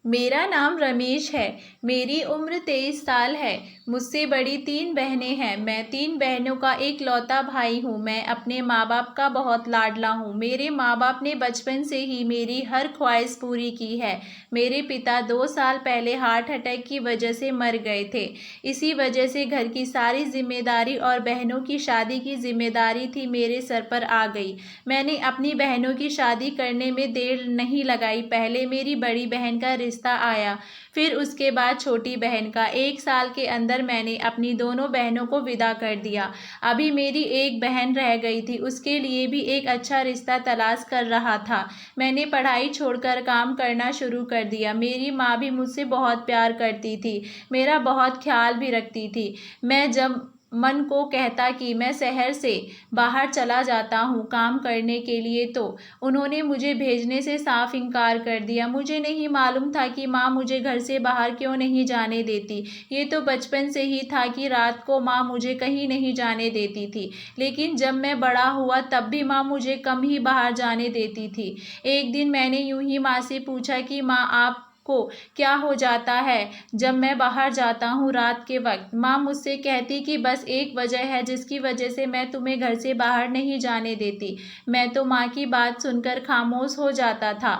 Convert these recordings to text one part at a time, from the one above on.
मेरा नाम रमेश है। मेरी उम्र 23 साल है। मुझसे बड़ी 3 बहनें हैं। मैं 3 बहनों का एक लौता भाई हूँ। मैं अपने माँ बाप का बहुत लाडला हूँ। मेरे माँ बाप ने बचपन से ही मेरी हर ख्वाहिश पूरी की है। मेरे पिता 2 साल पहले हार्ट अटैक की वजह से मर गए थे। इसी वजह से घर की सारी जिम्मेदारी और बहनों की शादी की जिम्मेदारी थी मेरे सर पर आ गई। मैंने अपनी बहनों की शादी करने में देर नहीं लगाई। पहले मेरी बड़ी बहन का रिश्ता आया, फिर उसके बाद छोटी बहन का। 1 साल के अंदर मैंने अपनी दोनों बहनों को विदा कर दिया। अभी मेरी एक बहन रह गई थी, उसके लिए भी एक अच्छा रिश्ता तलाश कर रहा था। मैंने पढ़ाई छोड़कर काम करना शुरू कर दिया। मेरी माँ भी मुझसे बहुत प्यार करती थी, मेरा बहुत ख्याल भी रखती थी। मैं जब मन को कहता कि मैं शहर से बाहर चला जाता हूँ काम करने के लिए, तो उन्होंने मुझे भेजने से साफ इनकार कर दिया। मुझे नहीं मालूम था कि माँ मुझे घर से बाहर क्यों नहीं जाने देती। ये तो बचपन से ही था कि रात को माँ मुझे कहीं नहीं जाने देती थी, लेकिन जब मैं बड़ा हुआ तब भी माँ मुझे कम ही बाहर जाने देती थी। एक दिन मैंने यूं ही माँ से पूछा कि माँ, आप को क्या हो जाता है जब मैं बाहर जाता हूँ रात के वक्त? माँ मुझसे कहती कि बस एक वजह है जिसकी वजह से मैं तुम्हें घर से बाहर नहीं जाने देती। मैं तो माँ की बात सुनकर खामोश हो जाता था।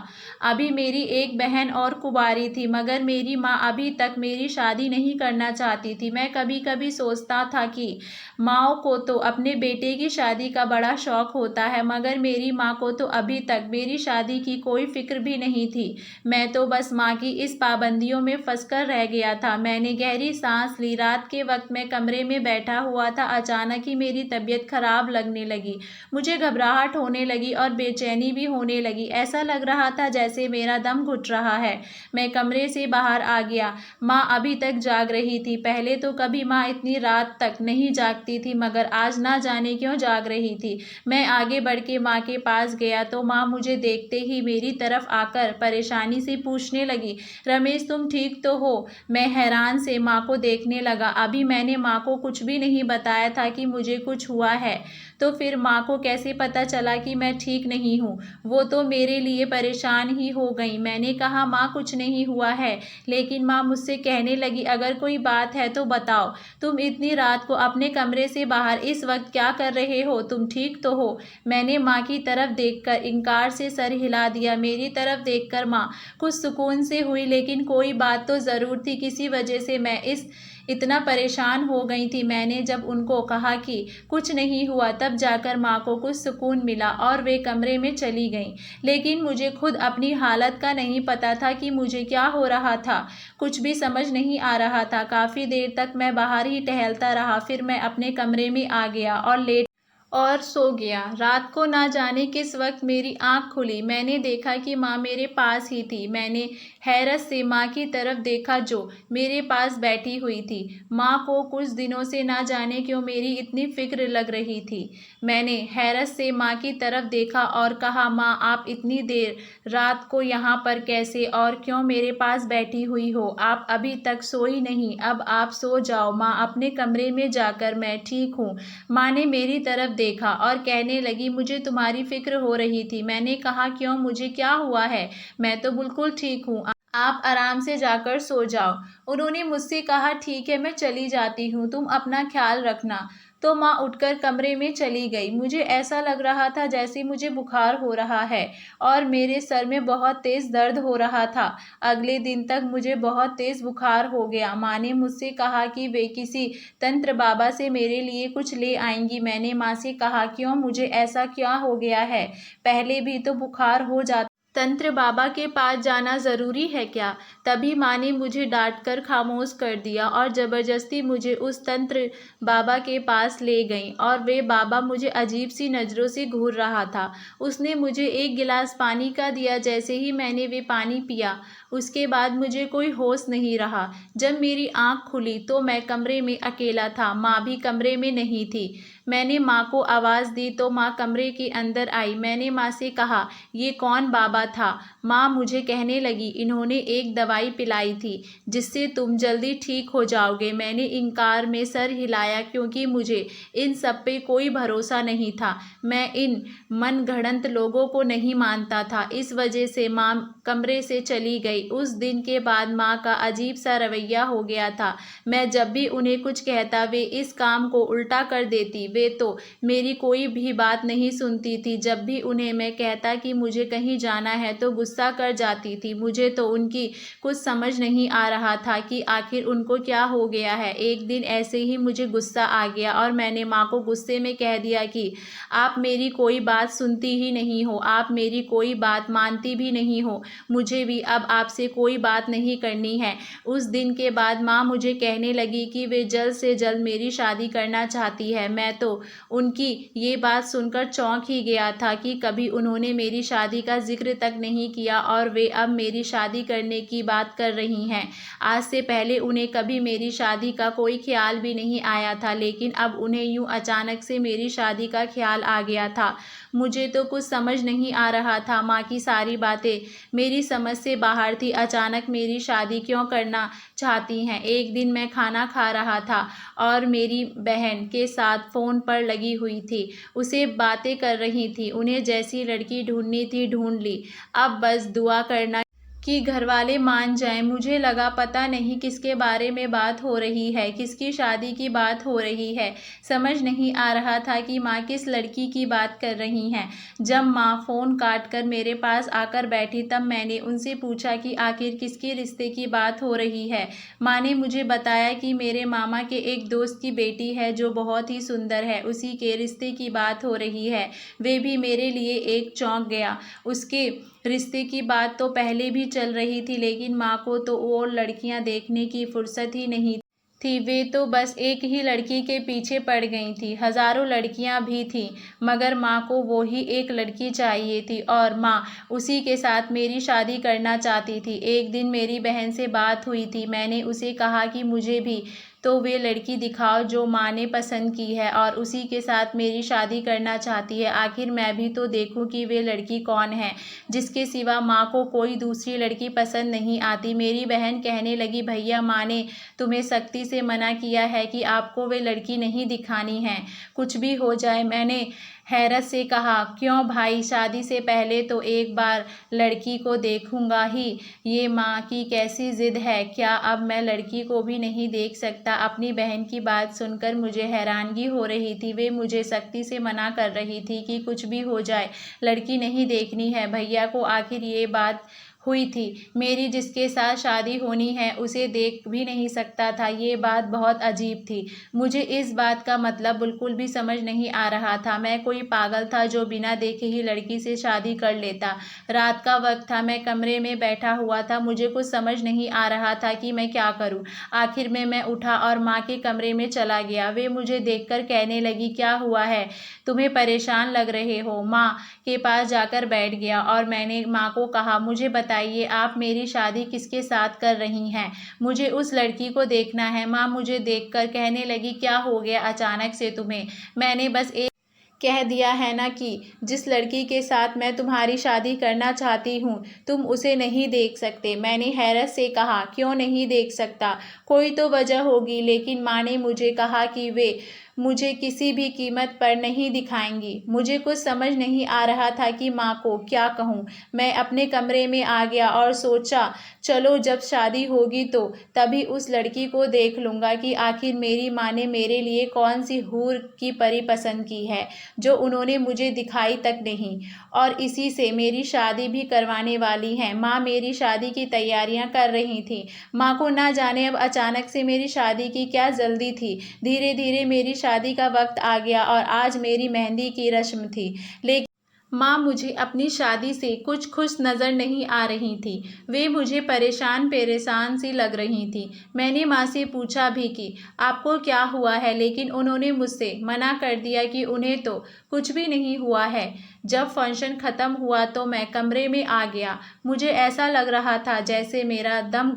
अभी मेरी एक बहन और कुंवारी थी, मगर मेरी माँ अभी तक मेरी शादी नहीं करना चाहती थी। मैं कभी कभी सोचता था कि माँओं को तो अपने बेटे की शादी का बड़ा शौक होता है, मगर मेरी माँ को तो अभी तक मेरी शादी की कोई फिक्र भी नहीं थी। मैं तो बस माँ की इस पाबंदियों में फंसकर रह गया था। मैंने गहरी सांस ली। रात के वक्त मैं कमरे में बैठा हुआ था। अचानक ही मेरी तबीयत खराब लगने लगी। मुझे घबराहट होने लगी और बेचैनी भी होने लगी। ऐसा लग रहा था जैसे मेरा दम घुट रहा है। मैं कमरे से बाहर आ गया। माँ अभी तक जाग रही थी। पहले तो कभी माँ इतनी रात तक नहीं जागती थी, मगर आज ना जाने क्यों जाग रही थी। मैं आगे बढ़ के माँ के पास गया तो माँ मुझे देखते ही मेरी तरफ आकर परेशानी से पूछने लगी, रमेश तुम ठीक तो हो? मैं हैरान से माँ को देखने लगा। अभी मैंने माँ को कुछ भी नहीं बताया था कि मुझे कुछ हुआ है, तो फिर माँ को कैसे पता चला कि मैं ठीक नहीं हूँ? वो तो मेरे लिए परेशान ही हो गई। मैंने कहा माँ कुछ नहीं हुआ है, लेकिन माँ मुझसे कहने लगी, अगर कोई बात है तो बताओ। तुम इतनी रात को अपने कमरे से बाहर इस वक्त क्या कर रहे हो? तुम ठीक तो हो? मैंने माँ की तरफ देखकर इनकार से सर हिला दिया। मेरी तरफ देखकर माँ कुछ सुकून से हुई, लेकिन कोई बात तो ज़रूर थी, किसी वजह से मैं इतना परेशान हो गई थी। मैंने जब उनको कहा कि कुछ नहीं हुआ, तब जाकर माँ को कुछ सुकून मिला और वे कमरे में चली गईं। लेकिन मुझे खुद अपनी हालत का नहीं पता था कि मुझे क्या हो रहा था। कुछ भी समझ नहीं आ रहा था। काफ़ी देर तक मैं बाहर ही टहलता रहा। फिर मैं अपने कमरे में आ गया और सो गया। रात को ना जाने किस वक्त मेरी आंख खुली। मैंने देखा कि माँ मेरे पास ही थी। मैंने हैरत से माँ की तरफ देखा जो मेरे पास बैठी हुई थी। माँ को कुछ दिनों से ना जाने क्यों मेरी इतनी फिक्र लग रही थी। मैंने हैरत से माँ की तरफ देखा और कहा, माँ आप इतनी देर रात को यहाँ पर कैसे और क्यों मेरे पास बैठी हुई हो? आप अभी तक सोई नहीं, अब आप सो जाओ। माँ अपने कमरे में जाकर मैं ठीक हूँ। माँ ने मेरी तरफ देखा और कहने लगी, मुझे तुम्हारी फिक्र हो रही थी। मैंने कहा, क्यों, मुझे क्या हुआ है? मैं तो बिल्कुल ठीक हूँ। आप आराम से जाकर सो जाओ। उन्होंने मुझसे कहा, ठीक है मैं चली जाती हूँ, तुम अपना ख्याल रखना। तो माँ उठकर कमरे में चली गई। मुझे ऐसा लग रहा था जैसे मुझे बुखार हो रहा है और मेरे सर में बहुत तेज़ दर्द हो रहा था। अगले दिन तक मुझे बहुत तेज़ बुखार हो गया। माँ ने मुझसे कहा कि वे किसी तंत्र बाबा से मेरे लिए कुछ ले आएंगी। मैंने माँ से कहा, क्यों, मुझे ऐसा क्या हो गया है? पहले भी तो बुखार हो जाता, तंत्र बाबा के पास जाना ज़रूरी है क्या? तभी माँ ने मुझे डांटकर खामोश कर दिया और ज़बरदस्ती मुझे उस तंत्र बाबा के पास ले गईं और वे बाबा मुझे अजीब सी नज़रों से घूर रहा था। उसने मुझे एक गिलास पानी का दिया। जैसे ही मैंने वे पानी पिया, उसके बाद मुझे कोई होश नहीं रहा। जब मेरी आँख खुली तो मैं कमरे में अकेला था। माँ भी कमरे में नहीं थी। मैंने माँ को आवाज़ दी तो माँ कमरे के अंदर आई। मैंने माँ से कहा, ये कौन बाबा था? माँ मुझे कहने लगी, इन्होंने एक दवाई पिलाई थी जिससे तुम जल्दी ठीक हो जाओगे। मैंने इनकार में सर हिलाया क्योंकि मुझे इन सब पे कोई भरोसा नहीं था। मैं इन मनगढ़ंत लोगों को नहीं मानता था। इस वजह से माँ कमरे से चली गई। उस दिन के बाद माँ का अजीब सा रवैया हो गया था। मैं जब भी उन्हें कुछ कहता वे इस काम को उल्टा कर देती। वे तो मेरी कोई भी बात नहीं सुनती थी। जब भी उन्हें मैं कहता कि मुझे कहीं जाना है तो गुस्सा कर जाती थी। मुझे तो उनकी कुछ समझ नहीं आ रहा था कि आखिर उनको क्या हो गया है। एक दिन ऐसे ही मुझे गुस्सा आ गया और मैंने माँ को गुस्से में कह दिया कि आप मेरी कोई बात सुनती ही नहीं हो, आप मेरी कोई बात मानती भी नहीं हो। मुझे भी अब आपसे कोई बात नहीं करनी है। उस दिन के बाद माँ मुझे कहने लगी कि वे जल्द से जल्द मेरी शादी करना चाहती है। मैं तो उनकी ये बात सुनकर चौंक ही गया था कि कभी उन्होंने मेरी शादी का जिक्र तक नहीं किया और वे अब मेरी शादी करने की बात कर रही हैं। आज से पहले उन्हें कभी मेरी शादी का कोई ख्याल भी नहीं आया था, लेकिन अब उन्हें यूं अचानक से मेरी शादी का ख्याल आ गया था। मुझे तो कुछ समझ नहीं आ रहा था। माँ की सारी बातें मेरी समझ से बाहर थी। अचानक मेरी शादी क्यों करना चाहती हैं? एक दिन मैं खाना खा रहा था और मेरी बहन के साथ फ़ोन पर लगी हुई थी। उसे बातें कर रही थी। उन्हें जैसी लड़की ढूंढनी थी ढूंढ ली। अब बस दुआ करना कि घरवाले मान जाएं। मुझे लगा पता नहीं किसके बारे में बात हो रही है, किसकी शादी की बात हो रही है। समझ नहीं आ रहा था कि माँ किस लड़की की बात कर रही हैं। जब माँ फ़ोन काट कर मेरे पास आकर बैठी तब मैंने उनसे पूछा कि आखिर किसके रिश्ते की बात हो रही है। माँ ने मुझे बताया कि मेरे मामा के एक दोस्त की बेटी है जो बहुत ही सुंदर है, उसी के रिश्ते की बात हो रही है। वे भी मेरे लिए एक चौंक गया। उसके रिश्ते की बात तो पहले भी चल रही थी, लेकिन माँ को तो और लड़कियां देखने की फुर्सत ही नहीं थी। वे तो बस एक ही लड़की के पीछे पड़ गई थी। हजारों लड़कियां भी थीं, मगर माँ को वो ही एक लड़की चाहिए थी और माँ उसी के साथ मेरी शादी करना चाहती थी। एक दिन मेरी बहन से बात हुई थी। मैंने उसे कहा कि मुझे भी तो वे लड़की दिखाओ जो माँ ने पसंद की है और उसी के साथ मेरी शादी करना चाहती है। आखिर मैं भी तो देखूं कि वे लड़की कौन है जिसके सिवा माँ को कोई दूसरी लड़की पसंद नहीं आती। मेरी बहन कहने लगी, भैया माँ ने तुम्हें सख्ती से मना किया है कि आपको वे लड़की नहीं दिखानी है, कुछ भी हो जाए। मैंने हैरत से कहा, क्यों भाई, शादी से पहले तो एक बार लड़की को देखूंगा ही। ये माँ की कैसी जिद है, क्या अब मैं लड़की को भी नहीं देख सकता? अपनी बहन की बात सुनकर मुझे हैरानगी हो रही थी। वे मुझे सख्ती से मना कर रही थी कि कुछ भी हो जाए लड़की नहीं देखनी है। भैया को आखिर ये बात हुई थी, मेरी जिसके साथ शादी होनी है उसे देख भी नहीं सकता था। ये बात बहुत अजीब थी। मुझे इस बात का मतलब बिल्कुल भी समझ नहीं आ रहा था। मैं कोई पागल था जो बिना देखे ही लड़की से शादी कर लेता। रात का वक्त था, मैं कमरे में बैठा हुआ था। मुझे कुछ समझ नहीं आ रहा था कि मैं क्या करूं। आखिर में मैं उठा और माँ के कमरे में चला गया। वे मुझे देखकर कहने लगी, क्या हुआ है, तुम्हें परेशान लग रहे हो? माँ के पास जाकर बैठ गया और मैंने माँ को कहा, मुझे बताइए आप मेरी शादी किसके साथ कर रही हैं? मुझे उस लड़की को देखना है। माँ मुझे देखकर कहने लगी, क्या हो गया अचानक से तुम्हें? मैंने बस एक कह दिया है ना कि जिस लड़की के साथ मैं तुम्हारी शादी करना चाहती हूँ तुम उसे नहीं देख सकते। मैंने हैरत से कहा, क्यों नहीं देख सकता? कोई तो वजह होगी। लेकिन माँ ने मुझे कहा कि वे मुझे किसी भी कीमत पर नहीं दिखाएंगी। मुझे कुछ समझ नहीं आ रहा था कि माँ को क्या कहूँ। मैं अपने कमरे में आ गया और सोचा, चलो जब शादी होगी तो तभी उस लड़की को देख लूँगा कि आखिर मेरी माँ ने मेरे लिए कौन सी हूर की परी पसंद की है जो उन्होंने मुझे दिखाई तक नहीं, और इसी से मेरी शादी भी करवाने वाली हैं। माँ मेरी शादी की तैयारियां कर रही थी। माँ को ना जाने अब अचानक से मेरी शादी की क्या जल्दी थी। धीरे धीरे मेरी शादी का वक्त आ गया और आज मेरी मेहंदी की रस्म थी, लेकिन माँ मुझे अपनी शादी से कुछ खुश नज़र नहीं आ रही थी। वे मुझे परेशान परेशान सी लग रही थी। मैंने माँ से पूछा भी कि आपको क्या हुआ है, लेकिन उन्होंने मुझसे मना कर दिया कि उन्हें तो कुछ भी नहीं हुआ है। जब फंक्शन ख़त्म हुआ तो मैं कमरे में आ गया। मुझे ऐसा लग रहा था जैसे मेरा दम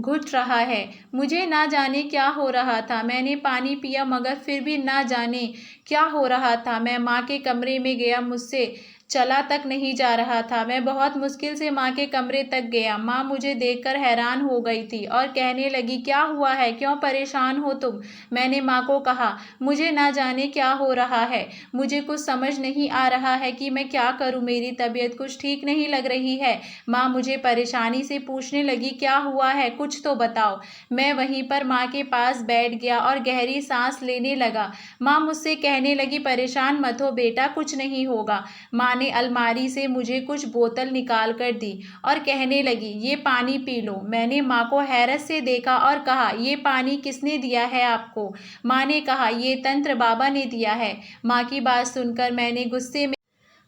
घुट रहा है। मुझे ना जाने क्या हो रहा था। मैंने पानी पिया मगर फिर भी ना जाने क्या हो रहा था। मैं माँ के कमरे में गया, मुझसे चला तक नहीं जा रहा था। मैं बहुत मुश्किल से माँ के कमरे तक गया। माँ मुझे देखकर हैरान हो गई थी और कहने लगी, क्या हुआ है, क्यों परेशान हो तुम? मैंने माँ को कहा, मुझे ना जाने क्या हो रहा है। मुझे कुछ समझ नहीं आ रहा है कि मैं क्या करूँ। मेरी तबीयत कुछ ठीक नहीं लग रही है। माँ मुझे परेशानी से पूछने लगी, क्या हुआ है, कुछ तो बताओ। मैं वहीं पर माँ के पास बैठ गया और गहरी सांस लेने लगा। माँ मुझसे कहने लगी, परेशान मत हो बेटा, कुछ नहीं होगा। माँ ने अलमारी से मुझे कुछ बोतल निकाल कर दी और कहने लगी, ये पानी पी लो। मैंने माँ को हैरत से देखा और कहा, ये पानी किसने दिया है आपको? माँ ने कहा, ये तंत्र बाबा ने दिया है। माँ की बात सुनकर मैंने गुस्से में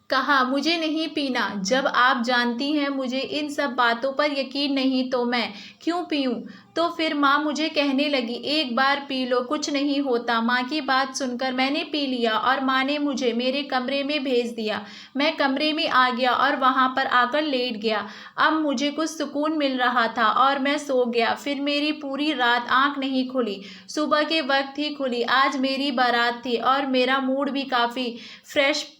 कहा, मुझे नहीं पीना। जब आप जानती हैं मुझे इन सब बातों पर यकीन नहीं तो मैं क्यों पीऊँ? तो फिर माँ मुझे कहने लगी, एक बार पी लो, कुछ नहीं होता। माँ की बात सुनकर मैंने पी लिया और माँ ने मुझे मेरे कमरे में भेज दिया। मैं कमरे में आ गया और वहाँ पर आकर लेट गया। अब मुझे कुछ सुकून मिल रहा था और मैं सो गया। फिर मेरी पूरी रात आँख नहीं खुली। सुबह के वक्त ही खुली। आज मेरी बारात थी और मेरा मूड भी काफ़ी फ्रेश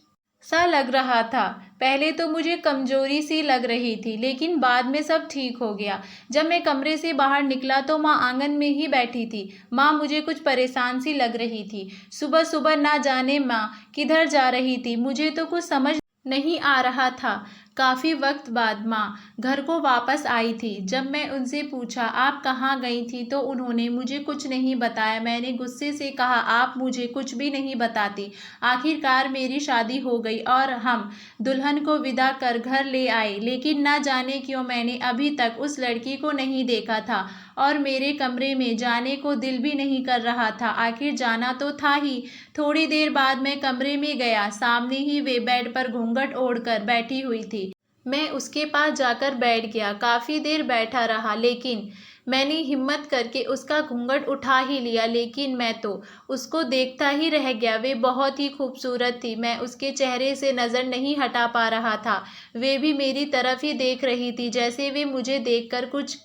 सा लग रहा था। पहले तो मुझे कमजोरी सी लग रही थी, लेकिन बाद में सब ठीक हो गया। जब मैं कमरे से बाहर निकला तो माँ आंगन में ही बैठी थी। माँ मुझे कुछ परेशान सी लग रही थी। सुबह सुबह ना जाने माँ किधर जा रही थी, मुझे तो कुछ समझ नहीं आ रहा था। काफ़ी वक्त बाद माँ घर को वापस आई थी। जब मैं उनसे पूछा, आप कहाँ गई थी, तो उन्होंने मुझे कुछ नहीं बताया। मैंने गुस्से से कहा, आप मुझे कुछ भी नहीं बताती। आखिरकार मेरी शादी हो गई और हम दुल्हन को विदा कर घर ले आए, लेकिन ना जाने क्यों मैंने अभी तक उस लड़की को नहीं देखा था और मेरे कमरे में जाने को दिल भी नहीं कर रहा था। आखिर जाना तो था ही। थोड़ी देर बाद मैं कमरे में गया। सामने ही वे बेड पर घूंघट ओढ़कर बैठी हुई थी। मैं उसके पास जाकर बैठ गया। काफ़ी देर बैठा रहा, लेकिन मैंने हिम्मत करके उसका घूंघट उठा ही लिया, लेकिन मैं तो उसको देखता ही रह गया। वे बहुत ही खूबसूरत थी। मैं उसके चेहरे से नज़र नहीं हटा पा रहा था। वे भी मेरी तरफ ही देख रही थी, जैसे वे मुझे देखकर कुछ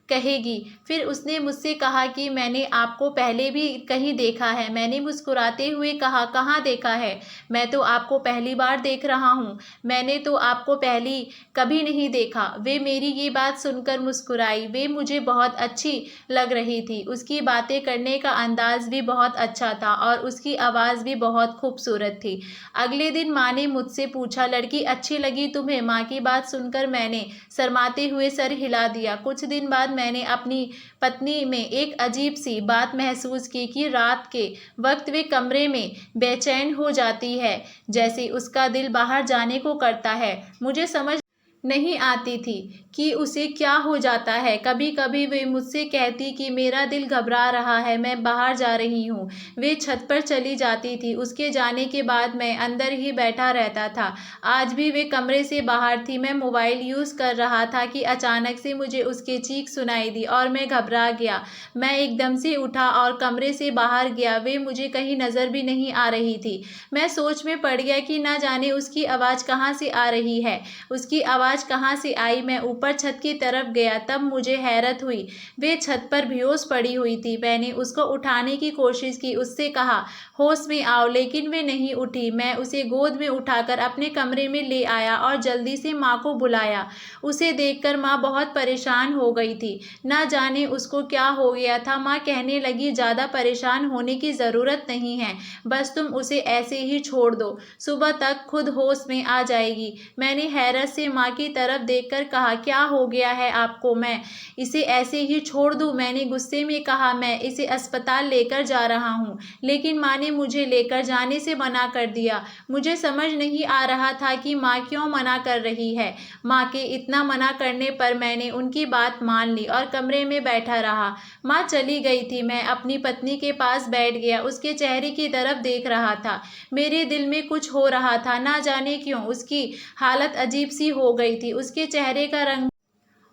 कहेगी। फिर उसने मुझसे कहा कि मैंने आपको पहले भी कहीं देखा है। मैंने मुस्कुराते हुए कहा, कहाँ देखा है? मैं तो आपको पहली बार देख रहा हूँ। मैंने तो आपको पहली कभी नहीं देखा। वे मेरी ये बात सुनकर मुस्कुराई। वे मुझे बहुत अच्छी लग रही थी। उसकी बातें करने का अंदाज भी बहुत अच्छा था और उसकी आवाज़ भी बहुत खूबसूरत थी। अगले दिन माँ ने मुझसे पूछा, लड़की अच्छी लगी तुम्हें? माँ की बात सुनकर मैंने शर्माते हुए सर हिला दिया। कुछ दिन बाद मैंने अपनी पत्नी में एक अजीब सी बात महसूस की कि रात के वक्त वे कमरे में बेचैन हो जाती है, जैसे उसका दिल बाहर जाने को करता है। मुझे समझ नहीं आती थी कि उसे क्या हो जाता है। कभी कभी वे मुझसे कहती कि मेरा दिल घबरा रहा है, मैं बाहर जा रही हूँ। वे छत पर चली जाती थी। उसके जाने के बाद मैं अंदर ही बैठा रहता था। आज भी वे कमरे से बाहर थी। मैं मोबाइल यूज़ कर रहा था कि अचानक से मुझे उसकी चीख सुनाई दी और मैं घबरा गया। मैं एकदम से उठा और कमरे से बाहर गया। वे मुझे कहीं नज़र भी नहीं आ रही थी। मैं सोच में पड़ गया कि ना जाने उसकी आवाज़ कहाँ से आ रही है। उसकी आवाज़ कहाँ से आई? मैं ऊपर छत की तरफ गया, तब मुझे हैरत हुई। वे छत पर बेहोश पड़ी हुई थी। मैंने उसको उठाने की कोशिश की, उससे कहा, होश में आओ, लेकिन वे नहीं उठी। मैं उसे गोद में उठाकर अपने कमरे में ले आया और जल्दी से माँ को बुलाया। उसे देखकर माँ बहुत परेशान हो गई थी। ना जाने उसको क्या हो गया था। माँ कहने लगी, ज़्यादा परेशान होने की ज़रूरत नहीं है, बस तुम उसे ऐसे ही छोड़ दो, सुबह तक खुद होश में आ जाएगी। मैंने हैरत से माँ की तरफ देखकर कहा, क्या हो गया है आपको? मैं इसे ऐसे ही छोड़ दूँ? मैंने गुस्से में कहा, मैं इसे अस्पताल लेकर जा रहा हूँ, लेकिन माँ ने मुझे लेकर जाने से मना कर दिया। मुझे समझ नहीं आ रहा था कि माँ क्यों मना कर रही है। माँ के इतना मना करने पर मैंने उनकी बात मान ली और कमरे में बैठा रहा। माँ चली गई थी। मैं अपनी पत्नी के पास बैठ गया, उसके चेहरे की तरफ देख रहा था। मेरे दिल में कुछ हो रहा था, ना जाने क्यों उसकी हालत अजीब सी हो गई थी। उसके चेहरे का रंग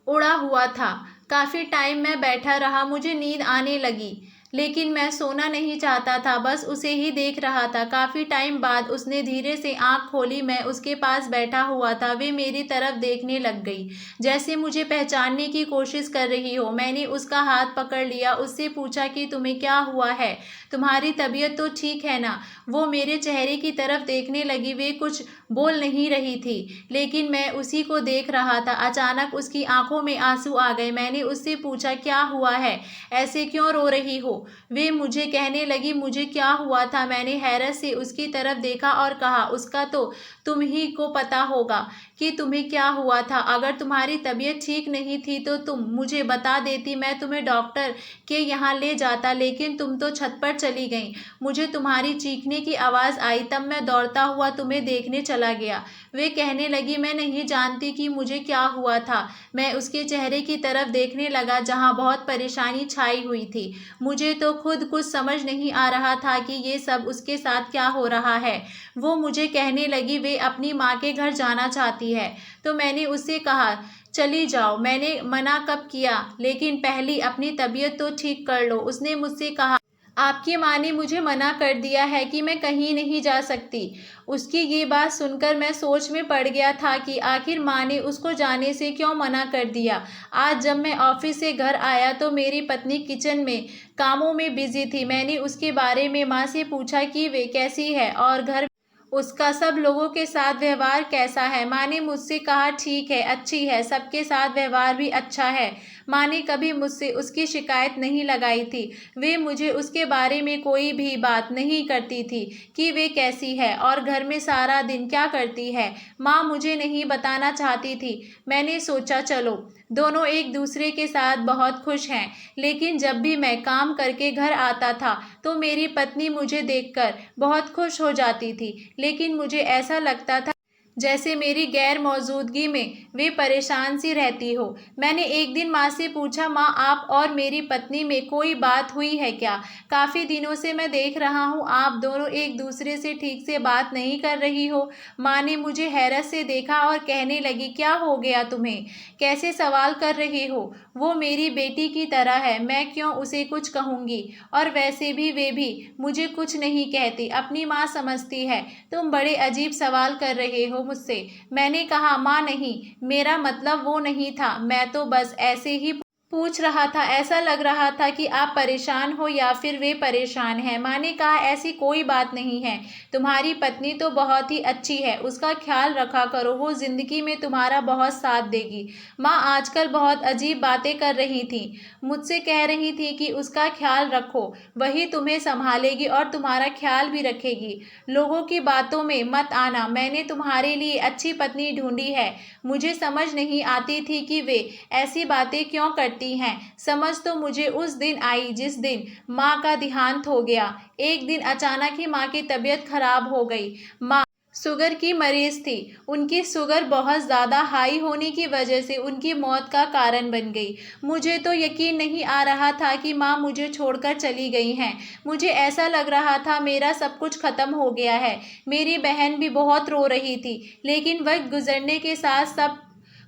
उड़ा हुआ था। काफ़ी टाइम मैं बैठा रहा, मुझे नींद आने लगी, लेकिन मैं सोना नहीं चाहता था, बस उसे ही देख रहा था। काफ़ी टाइम बाद उसने धीरे से आँख खोली। मैं उसके पास बैठा हुआ था। वे मेरी तरफ देखने लग गई, जैसे मुझे पहचानने की कोशिश कर रही हो। मैंने उसका हाथ पकड़ लिया, उससे पूछा कि तुम्हें क्या हुआ है? तुम्हारी तबीयत तो ठीक है ना? वो मेरे चेहरे की तरफ देखने लगी। वे कुछ बोल नहीं रही थी, लेकिन मैं उसी को देख रहा था। अचानक उसकी आंखों में आंसू आ गए। मैंने उससे पूछा, क्या हुआ है? ऐसे क्यों रो रही हो? वे मुझे कहने लगी, मुझे क्या हुआ था? मैंने हैरत से उसकी तरफ देखा और कहा, उसका तो तुम ही को पता होगा कि तुम्हें क्या हुआ था। अगर तुम्हारी तबीयत ठीक नहीं थी तो तुम मुझे बता देती, मैं तुम्हें डॉक्टर के यहाँ ले जाता, लेकिन तुम तो छत पर चली गई। मुझे तुम्हारी चीखने की आवाज़ आई, तब मैं दौड़ता हुआ तुम्हें देखने चला गया। वे कहने लगी, मैं नहीं जानती कि मुझे क्या हुआ था। मैं उसके चेहरे की तरफ देखने लगा जहाँ बहुत परेशानी छाई हुई थी। मुझे तो खुद कुछ समझ नहीं आ रहा था कि ये सब उसके साथ क्या हो रहा है। वो मुझे कहने लगी वे अपनी माँ के घर जाना चाहती है, तो मैंने उससे कहा, चली जाओ। मैंने मना कब किया, लेकिन पहली अपनी तबीयत तो ठीक कर लो। उसने मुझसे कहा, आपकी माँ ने मुझे मना कर दिया है कि मैं कहीं नहीं जा सकती। उसकी ये बात सुनकर मैं सोच में पड़ गया था कि आखिर माँ ने उसको जाने से क्यों मना कर दिया। आज जब मैं ऑफिस से घर आया तो मेरी पत्नी किचन में कामों में बिजी थी। मैंने उसके बारे में माँ से पूछा कि वे कैसी है और घर उसका सब लोगों के साथ व्यवहार कैसा है। माँ ने मुझसे कहा, ठीक है, अच्छी है, सबके साथ व्यवहार भी अच्छा है। माँ ने कभी मुझसे उसकी शिकायत नहीं लगाई थी। वे मुझे उसके बारे में कोई भी बात नहीं करती थी कि वे कैसी है और घर में सारा दिन क्या करती है। माँ मुझे नहीं बताना चाहती थी। मैंने सोचा चलो दोनों एक दूसरे के साथ बहुत खुश हैं। लेकिन जब भी मैं काम करके घर आता था तो मेरी पत्नी मुझे देखकर बहुत खुश हो जाती थी, लेकिन मुझे ऐसा लगता था जैसे मेरी गैर मौजूदगी में वे परेशान सी रहती हो। मैंने एक दिन माँ से पूछा, माँ आप और मेरी पत्नी में कोई बात हुई है क्या? काफ़ी दिनों से मैं देख रहा हूँ आप दोनों एक दूसरे से ठीक से बात नहीं कर रही हो। माँ ने मुझे हैरत से देखा और कहने लगी, क्या हो गया तुम्हें? कैसे सवाल कर रहे हो? वो मेरी बेटी की तरह है, मैं क्यों उसे कुछ कहूँगी? और वैसे भी वे भी मुझे कुछ नहीं कहती, अपनी माँ समझती है। तुम बड़े अजीब सवाल कर रहे हो मुझसे। मैंने कहा, माँ नहीं, मेरा मतलब वो नहीं था, मैं तो बस ऐसे ही पूछ रहा था। ऐसा लग रहा था कि आप परेशान हो या फिर वे परेशान हैं। माँ ने कहा, ऐसी कोई बात नहीं है, तुम्हारी पत्नी तो बहुत ही अच्छी है, उसका ख्याल रखा करो, वो ज़िंदगी में तुम्हारा बहुत साथ देगी। माँ आजकल बहुत अजीब बातें कर रही थी, मुझसे कह रही थी कि उसका ख्याल रखो, वही तुम्हें संभालेगी और तुम्हारा ख्याल भी रखेगी। लोगों की बातों में मत आना, मैंने तुम्हारे लिए अच्छी पत्नी ढूंढी है। मुझे समझ नहीं आती थी कि वे ऐसी बातें क्यों करती हैं। समझ तो मुझे उस दिन आई जिस दिन माँ का देहांत हो गया। एक दिन अचानक ही माँ की तबीयत खराब हो गई। माँ शुगर की मरीज थी। उनकी शुगर बहुत ज़्यादा हाई होने की वजह से उनकी मौत का कारण बन गई। मुझे तो यकीन नहीं आ रहा था कि माँ मुझे छोड़कर चली गई हैं। मुझे ऐसा लग रहा था मेरा सब कुछ ख़त्म हो गया है। मेरी बहन भी बहुत रो रही थी, लेकिन वक्त गुजरने के साथ सब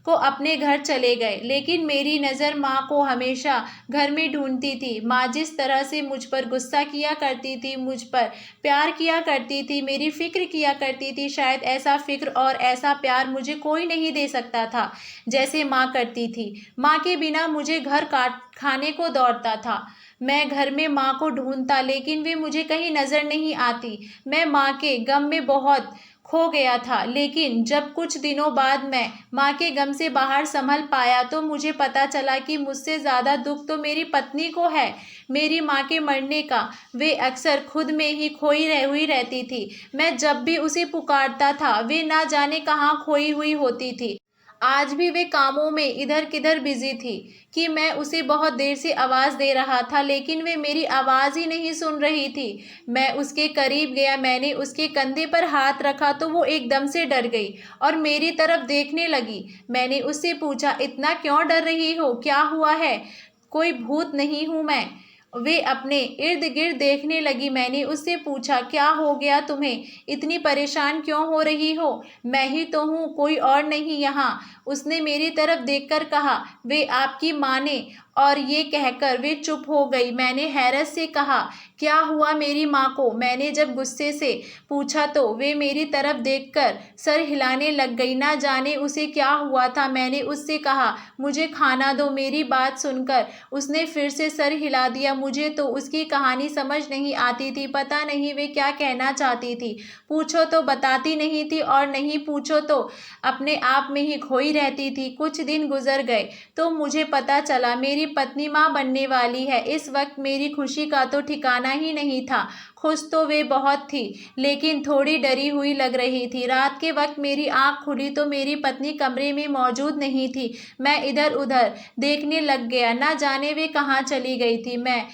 को अपने घर चले गए। लेकिन मेरी नज़र माँ को हमेशा घर में ढूंढती थी। माँ जिस तरह से मुझ पर गुस्सा किया करती थी, मुझ पर प्यार किया करती थी, मेरी फ़िक्र किया करती थी, शायद ऐसा फ़िक्र और ऐसा प्यार मुझे कोई नहीं दे सकता था जैसे माँ करती थी। माँ के बिना मुझे घर काट खाने को दौड़ता था। मैं घर में माँ को ढूंढता, लेकिन वे मुझे कहीं नज़र नहीं आती। मैं माँ के गम में बहुत खो गया था। लेकिन जब कुछ दिनों बाद मैं माँ के गम से बाहर संभल पाया तो मुझे पता चला कि मुझसे ज़्यादा दुख तो मेरी पत्नी को है, मेरी माँ के मरने का। वे अक्सर खुद में ही खोई हुई रहती थी। मैं जब भी उसे पुकारता था वे ना जाने कहाँ खोई हुई होती थी। आज भी वे कामों में इधर किधर बिजी थी कि मैं उसे बहुत देर से आवाज़ दे रहा था, लेकिन वे मेरी आवाज़ ही नहीं सुन रही थी। मैं उसके करीब गया, मैंने उसके कंधे पर हाथ रखा तो वो एकदम से डर गई और मेरी तरफ देखने लगी। मैंने उससे पूछा, इतना क्यों डर रही हो, क्या हुआ है? कोई भूत नहीं हूँ मैं। वे अपने इर्द गिर्द देखने लगी। मैंने उससे पूछा, क्या हो गया तुम्हें? इतनी परेशान क्यों हो रही हो? मैं ही तो हूँ, कोई और नहीं यहाँ। उसने मेरी तरफ देखकर कहा, वे आपकी माँ ने। और ये कहकर वे चुप हो गई। मैंने हैरत से कहा, क्या हुआ मेरी माँ को? मैंने जब गुस्से से पूछा तो वे मेरी तरफ देखकर सर हिलाने लग गई। ना जाने उसे क्या हुआ था। मैंने उससे कहा, मुझे खाना दो। मेरी बात सुनकर उसने फिर से सर हिला दिया। मुझे तो उसकी कहानी समझ नहीं आती थी। पता नहीं वे क्या कहना चाहती थी। पूछो तो बताती नहीं थी और नहीं पूछो तो अपने आप में ही खोई रहती थी। कुछ दिन गुजर गए तो मुझे पता चला मेरी पत्नी माँ बनने वाली है। इस वक्त मेरी खुशी का तो ठिकाना ही नहीं था। खुश तो वे बहुत थी, लेकिन थोड़ी डरी हुई लग रही थी। रात के वक्त मेरी आंख खुली तो मेरी पत्नी कमरे में मौजूद नहीं थी। मैं इधर उधर देखने लग गया, ना जाने वे कहाँ चली गई थी। मैं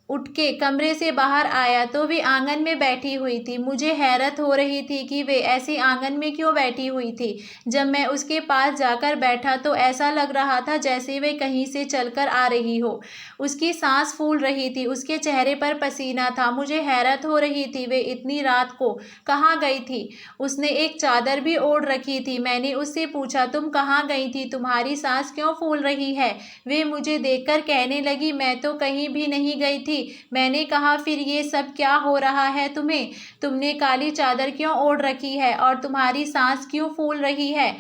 उठ के कमरे से बाहर आया तो वे आंगन में बैठी हुई थी। मुझे हैरत हो रही थी कि वे ऐसे आंगन में क्यों बैठी हुई थी। जब मैं उसके पास जाकर बैठा तो ऐसा लग रहा था जैसे वे कहीं से चलकर आ रही हो। उसकी सांस फूल रही थी, उसके चेहरे पर पसीना था। मुझे हैरत हो रही थी वे इतनी रात को कहाँ गई थी। उसने एक चादर भी ओढ़ रखी थी। मैंने उससे पूछा, तुम कहाँ गई थी? तुम्हारी सांस क्यों फूल रही है? वे मुझे देखकर कहने लगी, मैं तो कहीं भी नहीं गई थी। मैंने कहा, फिर ये सब क्या हो रहा है तुम्हें? तुमने काली चादर क्यों ओढ़ रखी है और तुम्हारी सांस क्यों फूल रही है?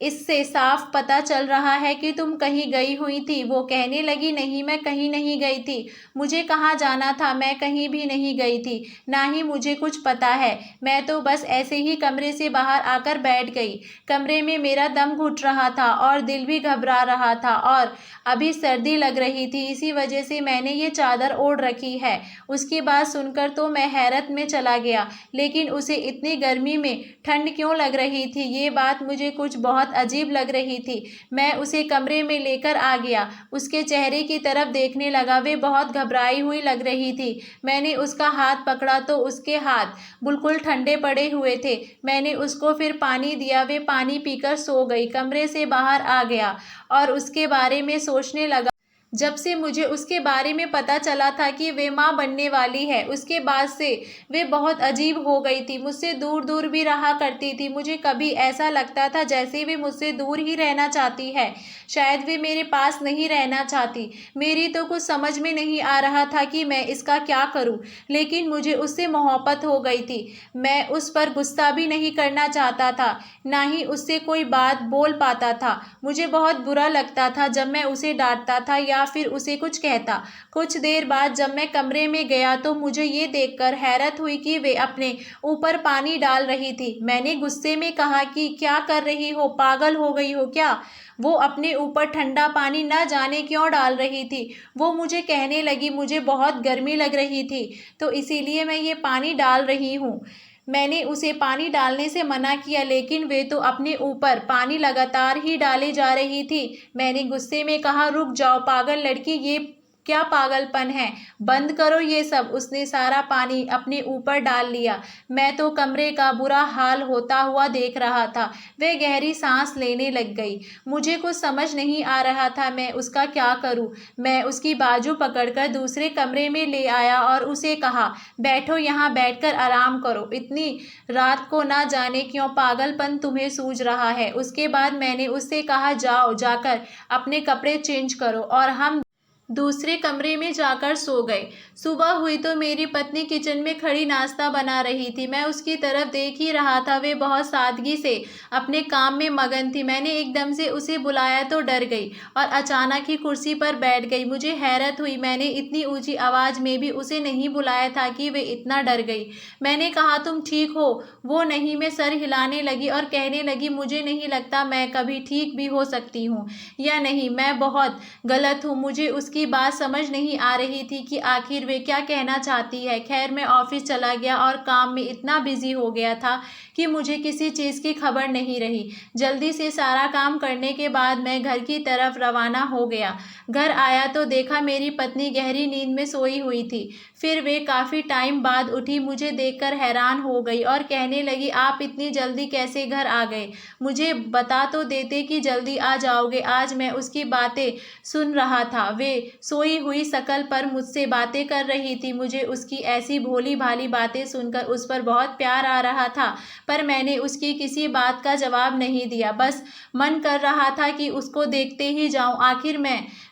इससे साफ पता चल रहा है कि तुम कहीं गई हुई थी। वो कहने लगी, नहीं, मैं कहीं नहीं गई थी। मुझे कहाँ जाना था? मैं कहीं भी नहीं गई थी, ना ही मुझे कुछ पता है। मैं तो बस ऐसे ही कमरे से बाहर आकर बैठ गई। कमरे में मेरा दम घुट रहा था और दिल भी घबरा रहा था और अभी सर्दी लग रही थी, इसी वजह से मैंने ये चादर ओढ़ रखी है। उसकी बात सुनकर तो मैं हैरत में चला गया, लेकिन उसे इतनी गर्मी में ठंड क्यों लग रही थी, ये बात मुझे कुछ बहुत अजीब लग रही थी। मैं उसे कमरे में लेकर आ गया, उसके चेहरे की तरफ देखने लगा। वे बहुत घबराई हुई लग रही थी। मैंने उसका हाथ पकड़ा तो उसके हाथ बिल्कुल ठंडे पड़े हुए थे। मैंने उसको फिर पानी दिया, वे पानी पीकर सो गई। कमरे से बाहर आ गया और उसके बारे में सोचने लगा। जब से मुझे उसके बारे में पता चला था कि वे माँ बनने वाली है, उसके बाद से वे बहुत अजीब हो गई थी। मुझसे दूर दूर भी रहा करती थी। मुझे कभी ऐसा लगता था जैसे वे मुझसे दूर ही रहना चाहती है, शायद वे मेरे पास नहीं रहना चाहती। मेरी तो कुछ समझ में नहीं आ रहा था कि मैं इसका क्या करूं, लेकिन मुझे उससे मोहब्बत हो गई थी। मैं उस पर गुस्सा भी नहीं करना चाहता था, ना ही उससे कोई बात बोल पाता था। मुझे बहुत बुरा लगता था जब मैं उसे डांटता था या फिर उसे कुछ कहता। कुछ देर बाद जब मैं कमरे में गया तो मुझे ये देखकर हैरत हुई कि वे अपने ऊपर पानी डाल रही थी। मैंने गुस्से में कहा कि क्या कर रही हो, पागल हो गई हो क्या? वो अपने ऊपर ठंडा पानी न जाने क्यों डाल रही थी। वो मुझे कहने लगी, मुझे बहुत गर्मी लग रही थी तो इसीलिए मैं ये पानी डाल रही हूँ। मैंने उसे पानी डालने से मना किया, लेकिन वे तो अपने ऊपर पानी लगातार ही डाले जा रही थी। मैंने गुस्से में कहा, रुक जाओ पागल लड़की, ये क्या पागलपन है? बंद करो ये सब। उसने सारा पानी अपने ऊपर डाल लिया। मैं तो कमरे का बुरा हाल होता हुआ देख रहा था। वह गहरी सांस लेने लग गई। मुझे कुछ समझ नहीं आ रहा था मैं उसका क्या करूं। मैं उसकी बाजू पकड़कर दूसरे कमरे में ले आया और उसे कहा, बैठो यहाँ, बैठकर आराम करो। इतनी रात को ना जाने क्यों पागलपन तुम्हें सूझ रहा है। उसके बाद मैंने उससे कहा, जाओ, जाकर अपने कपड़े चेंज करो। और हम दूसरे कमरे में जाकर सो गए। सुबह हुई तो मेरी पत्नी किचन में खड़ी नाश्ता बना रही थी। मैं उसकी तरफ देख ही रहा था। वे बहुत सादगी से अपने काम में मगन थी। मैंने एकदम से उसे बुलाया तो डर गई और अचानक ही कुर्सी पर बैठ गई। मुझे हैरत हुई, मैंने इतनी ऊंची आवाज़ में भी उसे नहीं बुलाया था कि वे इतना डर गई। मैंने कहा, तुम ठीक हो? वो नहीं, मैं सर हिलाने लगी और कहने लगी, मुझे नहीं लगता मैं कभी ठीक भी हो सकती हूँ या नहीं, मैं बहुत गलत हूँ। मुझे उसकी बात समझ नहीं आ रही थी कि आखिर वे क्या कहना चाहती है। खैर, मैं ऑफिस चला गया और काम में इतना बिजी हो गया था कि मुझे किसी चीज़ की खबर नहीं रही। जल्दी से सारा काम करने के बाद मैं घर की तरफ रवाना हो गया। घर आया तो देखा मेरी पत्नी गहरी नींद में सोई हुई थी। फिर वे काफ़ी टाइम बाद उठी, मुझे देखकर हैरान हो गई और कहने लगी, आप इतनी जल्दी कैसे घर आ गए? मुझे बता तो देते कि जल्दी आ जाओगे। आज मैं उसकी बातें सुन रहा था। वे सोई हुई शक्ल पर मुझसे बातें कर रही थी। मुझे उसकी ऐसी भोली भाली बातें सुनकर उस पर बहुत प्यार आ रहा था, पर मैंने उसकी किसी बात का जवाब नहीं दिया। बस मन कर रहा था कि उसको देखते ही जाऊं। आखिर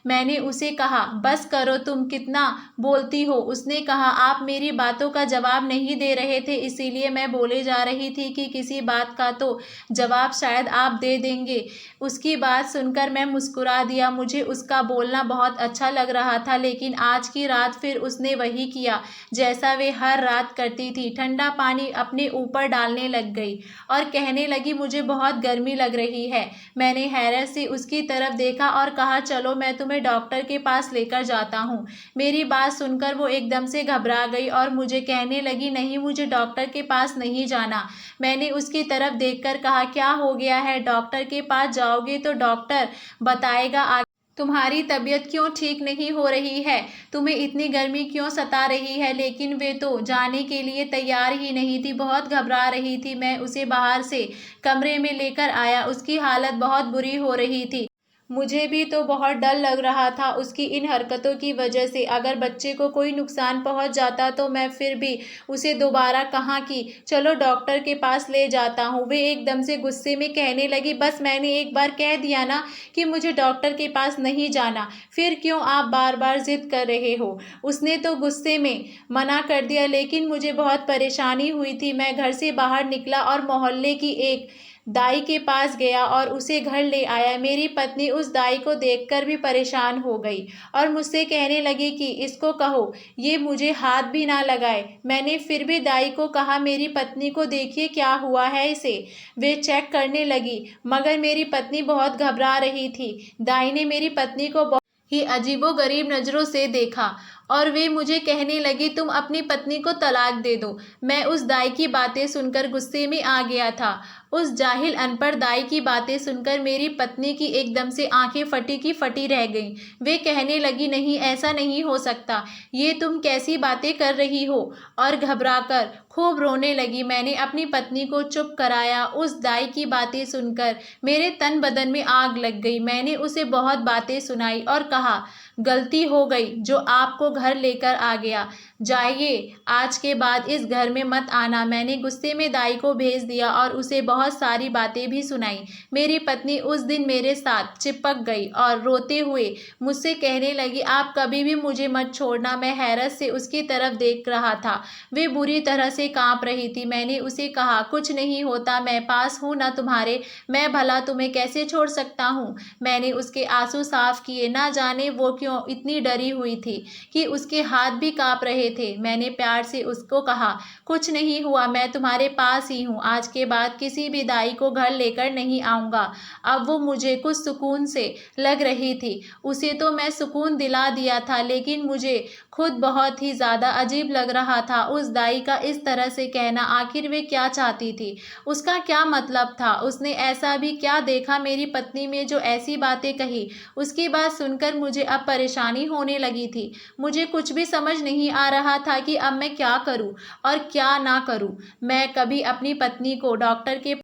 मैंने उसे कहा, बस करो, तुम कितना बोलती हो। उसने कहा, आप मेरी बातों का जवाब नहीं दे रहे थे, इसीलिए मैं बोले जा रही थी कि किसी बात का तो जवाब शायद आप दे देंगे। उसकी बात सुनकर मैं मुस्कुरा दिया। मुझे उसका बोलना बहुत अच्छा लग रहा था, लेकिन आज की रात फिर उसने वही किया जैसा वे हर रात करती थी। ठंडा पानी अपने ऊपर डालने लग गई और कहने लगी, मुझे बहुत गर्मी लग रही है। मैंने हैरत से उसकी तरफ देखा और कहा, चलो मैं तुम्हें डॉक्टर के पास लेकर जाता हूँ। मेरी बात सुनकर वो एकदम से घबरा गई और मुझे कहने लगी, नहीं, मुझे डॉक्टर के पास नहीं जाना। मैंने उसकी तरफ देखकर कहा, क्या हो गया है? डॉक्टर के पास जाओगे तो डॉक्टर बताएगा आगे तुम्हारी तबीयत क्यों ठीक नहीं हो रही है, तुम्हें इतनी गर्मी क्यों सता रही है। लेकिन वे तो जाने के लिए तैयार ही नहीं थी, बहुत घबरा रही थी। मैं उसे बाहर से कमरे में लेकर आया। उसकी हालत बहुत बुरी हो रही थी। मुझे भी तो बहुत डर लग रहा था उसकी इन हरकतों की वजह से। अगर बच्चे को कोई नुकसान पहुंच जाता तो मैं फिर भी उसे दोबारा कहाँ कि चलो डॉक्टर के पास ले जाता हूँ। वे एकदम से गुस्से में कहने लगी, बस मैंने एक बार कह दिया ना कि मुझे डॉक्टर के पास नहीं जाना, फिर क्यों आप बार बार जिद कर रहे हो। उसने तो गुस्से में मना कर दिया, लेकिन मुझे बहुत परेशानी हुई थी। मैं घर से बाहर निकला और मोहल्ले की एक दाई के पास गया और उसे घर ले आया। मेरी पत्नी उस दाई को देखकर भी परेशान हो गई और मुझसे कहने लगी कि इसको कहो ये मुझे हाथ भी ना लगाए। मैंने फिर भी दाई को कहा, मेरी पत्नी को देखिए क्या हुआ है इसे। वे चेक करने लगी, मगर मेरी पत्नी बहुत घबरा रही थी। दाई ने मेरी पत्नी को बहुत ही अजीबोगरीब नज़रों से देखा और वे मुझे कहने लगी, तुम अपनी पत्नी को तलाक दे दो। मैं उस दाई की बातें सुनकर गुस्से में आ गया था। उस जाहिल अनपढ़ दाई की बातें सुनकर मेरी पत्नी की एकदम से आंखें फटी की फटी रह गईं। वे कहने लगी, नहीं, ऐसा नहीं हो सकता, ये तुम कैसी बातें कर रही हो, और घबराकर खूब रोने लगी। मैंने अपनी पत्नी को चुप कराया। उस दाई की बातें सुनकर मेरे तन बदन में आग लग गई। मैंने उसे बहुत बातें सुनाई और कहा, गलती हो गई जो आपको घर लेकर आ गया, जाइए, आज के बाद इस घर में मत आना। मैंने गुस्से में दाई को भेज दिया और उसे बहुत सारी बातें भी सुनाई। मेरी पत्नी उस दिन मेरे साथ चिपक गई और रोते हुए मुझसे कहने लगी, आप कभी भी मुझे मत छोड़ना। मैं हैरत से उसकी तरफ देख रहा था। वे बुरी तरह से कांप रही थी। मैंने उसे कहा, कुछ नहीं होता, मैं पास हूँ ना तुम्हारे, मैं भला तुम्हें कैसे छोड़ सकता हूँ। मैंने उसके आंसू साफ किए। ना जाने वो क्यों इतनी डरी हुई थी कि उसके हाथ भी कांप रहे थे। मैंने प्यार से उसको कहा, कुछ नहीं हुआ, मैं तुम्हारे पास ही हूँ। आज के बाद किसी भी दाई को घर लेकर नहीं आऊँगा। अब वो मुझे कुछ सुकून से लग रही थी। उसे तो मैं सुकून दिला दिया था, लेकिन मुझे खुद बहुत ही ज़्यादा अजीब लग रहा था। उस दाई का इस तरह से कहना, आखिर वे क्या चाहती थी, उसका क्या मतलब था। उसने ऐसा भी क्या देखा मेरी पत्नी में जो ऐसी बातें कही। उसकी बात सुनकर मुझे अब परेशानी होने लगी थी। मुझे कुछ भी समझ नहीं आ रहा था कि अब मैं क्या करूं और क्या ना करूं। मैं कभी अपनी पत्नी को डॉक्टर के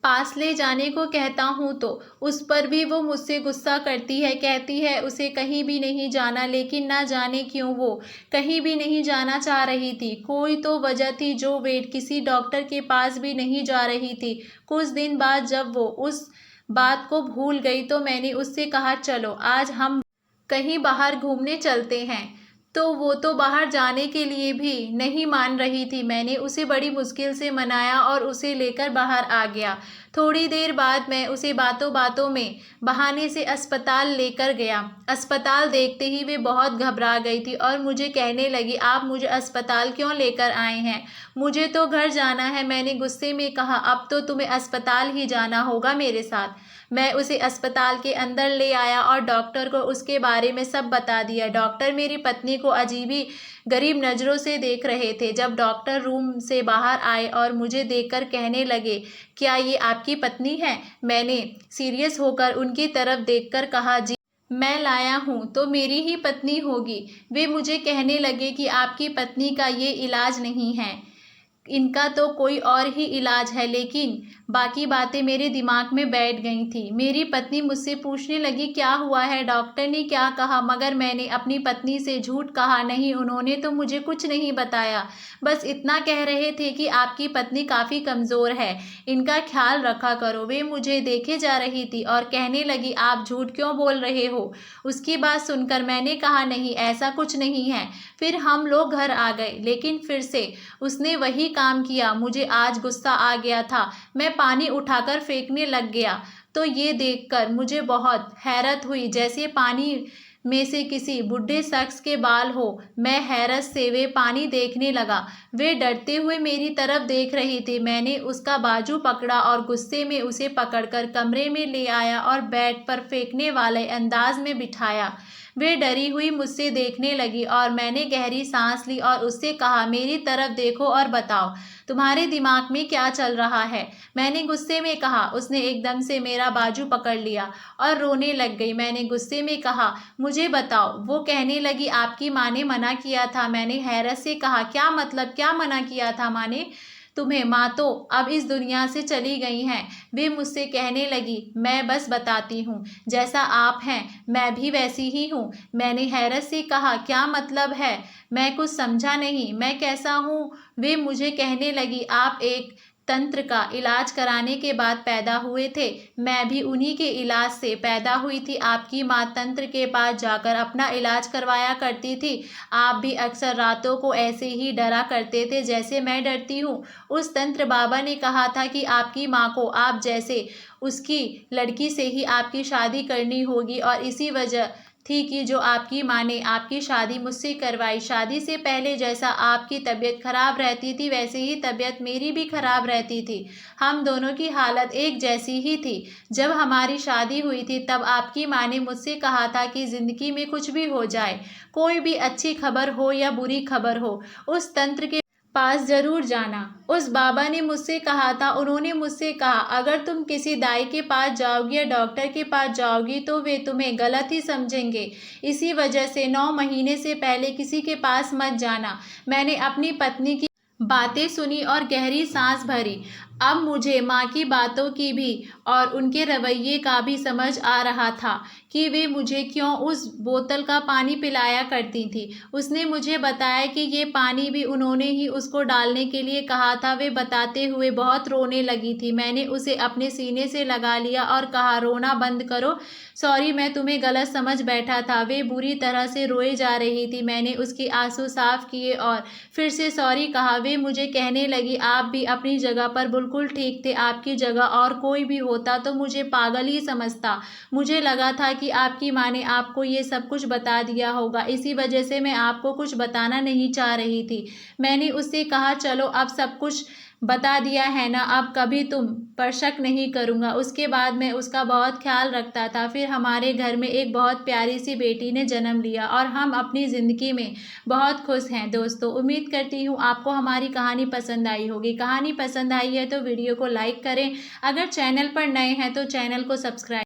पास ले जाने को कहता हूँ तो उस पर भी वो मुझसे गुस्सा करती है, कहती है उसे कहीं भी नहीं जाना। लेकिन ना जाने क्यों वो कहीं भी नहीं जाना चाह रही थी। कोई तो वजह थी जो वे किसी डॉक्टर के पास भी नहीं जा रही थी। कुछ दिन बाद जब वो उस बात को भूल गई तो मैंने उससे कहा, चलो आज हम कहीं बाहर घूमने चलते हैं। तो वो तो बाहर जाने के लिए भी नहीं मान रही थी। मैंने उसे बड़ी मुश्किल से मनाया और उसे लेकर बाहर आ गया। थोड़ी देर बाद मैं उसे बातों बातों में बहाने से अस्पताल लेकर गया। अस्पताल देखते ही वे बहुत घबरा गई थी और मुझे कहने लगी, आप मुझे अस्पताल क्यों लेकर आए हैं, मुझे तो घर जाना है। मैंने गुस्से में कहा, अब तो तुम्हें अस्पताल ही जाना होगा मेरे साथ। मैं उसे अस्पताल के अंदर ले आया और डॉक्टर को उसके बारे में सब बता दिया। डॉक्टर मेरी पत्नी को अजीबी गरीब नज़रों से देख रहे थे। जब डॉक्टर रूम से बाहर आए और मुझे देखकर कहने लगे, क्या ये आपकी पत्नी है? मैंने सीरियस होकर उनकी तरफ देखकर कहा, जी मैं लाया हूँ तो मेरी ही पत्नी होगी। वे मुझे कहने लगे कि आपकी पत्नी का ये इलाज नहीं है, इनका तो कोई और ही इलाज है, लेकिन बाकी बातें मेरे दिमाग में बैठ गई थी। मेरी पत्नी मुझसे पूछने लगी, क्या हुआ है, डॉक्टर ने क्या कहा? मगर मैंने अपनी पत्नी से झूठ कहा, नहीं, उन्होंने तो मुझे कुछ नहीं बताया। बस इतना कह रहे थे कि आपकी पत्नी काफ़ी कमज़ोर है, इनका ख्याल रखा करो। वे मुझे देखे जा रही थी और कहने लगी, आप झूठ क्यों बोल रहे हो? उसकी बात सुनकर मैंने कहा, नहीं, ऐसा कुछ नहीं है। फिर हम लोग घर आ गए, लेकिन फिर से उसने वही काम किया। मुझे आज गुस्सा आ गया था, मैं पानी उठाकर फेंकने लग गया। तो ये देखकर मुझे बहुत हैरत हुई, जैसे पानी में से किसी बूढ़े शख्स के बाल हो। मैं हैरत से वे पानी देखने लगा। वे डरते हुए मेरी तरफ देख रही थी। मैंने उसका बाजू पकड़ा और गुस्से में उसे पकड़कर कमरे में ले आया और बेड पर फेंकने वाले अंदाज में बिठाया। वे डरी हुई मुझसे देखने लगी और मैंने गहरी सांस ली और उससे कहा, मेरी तरफ देखो और बताओ, तुम्हारे दिमाग में क्या चल रहा है? मैंने गुस्से में कहा। उसने एकदम से मेरा बाजू पकड़ लिया और रोने लग गई। मैंने गुस्से में कहा, मुझे बताओ। वो कहने लगी, आपकी माँ ने मना किया था। मैंने हैरत से कहा, क्या मतलब, क्या मना किया था माँ ने तुम्हें? माँ तो अब इस दुनिया से चली गई हैं। वे मुझसे कहने लगी, मैं बस बताती हूँ, जैसा आप हैं मैं भी वैसी ही हूँ। मैंने हैरत से कहा, क्या मतलब है? मैं कुछ समझा नहीं, मैं कैसा हूँ? वे मुझे कहने लगी, आप एक तंत्र का इलाज कराने के बाद पैदा हुए थे। मैं भी उन्हीं के इलाज से पैदा हुई थी। आपकी माँ तंत्र के पास जाकर अपना इलाज करवाया करती थी। आप भी अक्सर रातों को ऐसे ही डरा करते थे जैसे मैं डरती हूँ। उस तंत्र बाबा ने कहा था कि आपकी माँ को आप जैसे उसकी लड़की से ही आपकी शादी करनी होगी, और इसी वजह थी कि जो आपकी माँ ने आपकी शादी मुझसे करवाई। शादी से पहले जैसा आपकी तबीयत खराब रहती थी, वैसे ही तबीयत मेरी भी खराब रहती थी। हम दोनों की हालत एक जैसी ही थी। जब हमारी शादी हुई थी तब आपकी माँ ने मुझसे कहा था कि ज़िंदगी में कुछ भी हो जाए, कोई भी अच्छी खबर हो या बुरी खबर हो, उस तंत्र के पास जरूर जाना। उस बाबा ने मुझसे कहा था, उन्होंने मुझसे कहा, अगर तुम किसी दाई के पास जाओगी या डॉक्टर के पास जाओगी तो वे तुम्हें गलत ही समझेंगे। इसी वजह से 9 महीने से पहले किसी के पास मत जाना। मैंने अपनी पत्नी की बातें सुनी और गहरी सांस भरी। अब मुझे माँ की बातों की भी और उनके रवैये का भी समझ आ रहा था कि वे मुझे क्यों उस बोतल का पानी पिलाया करती थी। उसने मुझे बताया कि ये पानी भी उन्होंने ही उसको डालने के लिए कहा था। वे बताते हुए बहुत रोने लगी थी। मैंने उसे अपने सीने से लगा लिया और कहा, रोना बंद करो, सॉरी, मैं तुम्हें गलत समझ बैठा था। वे बुरी तरह से रोए जा रही थी। मैंने उसके आंसू साफ किए और फिर से सॉरी कहा। वे मुझे कहने लगी, आप भी अपनी जगह पर बिल्कुल ठीक थे। आपकी जगह और कोई भी होता तो मुझे पागल ही समझता। मुझे लगा था कि आपकी माँ ने आपको ये सब कुछ बता दिया होगा, इसी वजह से मैं आपको कुछ बताना नहीं चाह रही थी। मैंने उससे कहा, चलो अब सब कुछ बता दिया है ना, अब कभी तुम पर शक नहीं करूँगा। उसके बाद मैं उसका बहुत ख्याल रखता था। फिर हमारे घर में एक बहुत प्यारी सी बेटी ने जन्म लिया और हम अपनी ज़िंदगी में बहुत खुश हैं। दोस्तों, उम्मीद करती हूँ आपको हमारी कहानी पसंद आई होगी। कहानी पसंद आई है तो वीडियो को लाइक करें। अगर चैनल पर नए हैं तो चैनल को सब्सक्राइब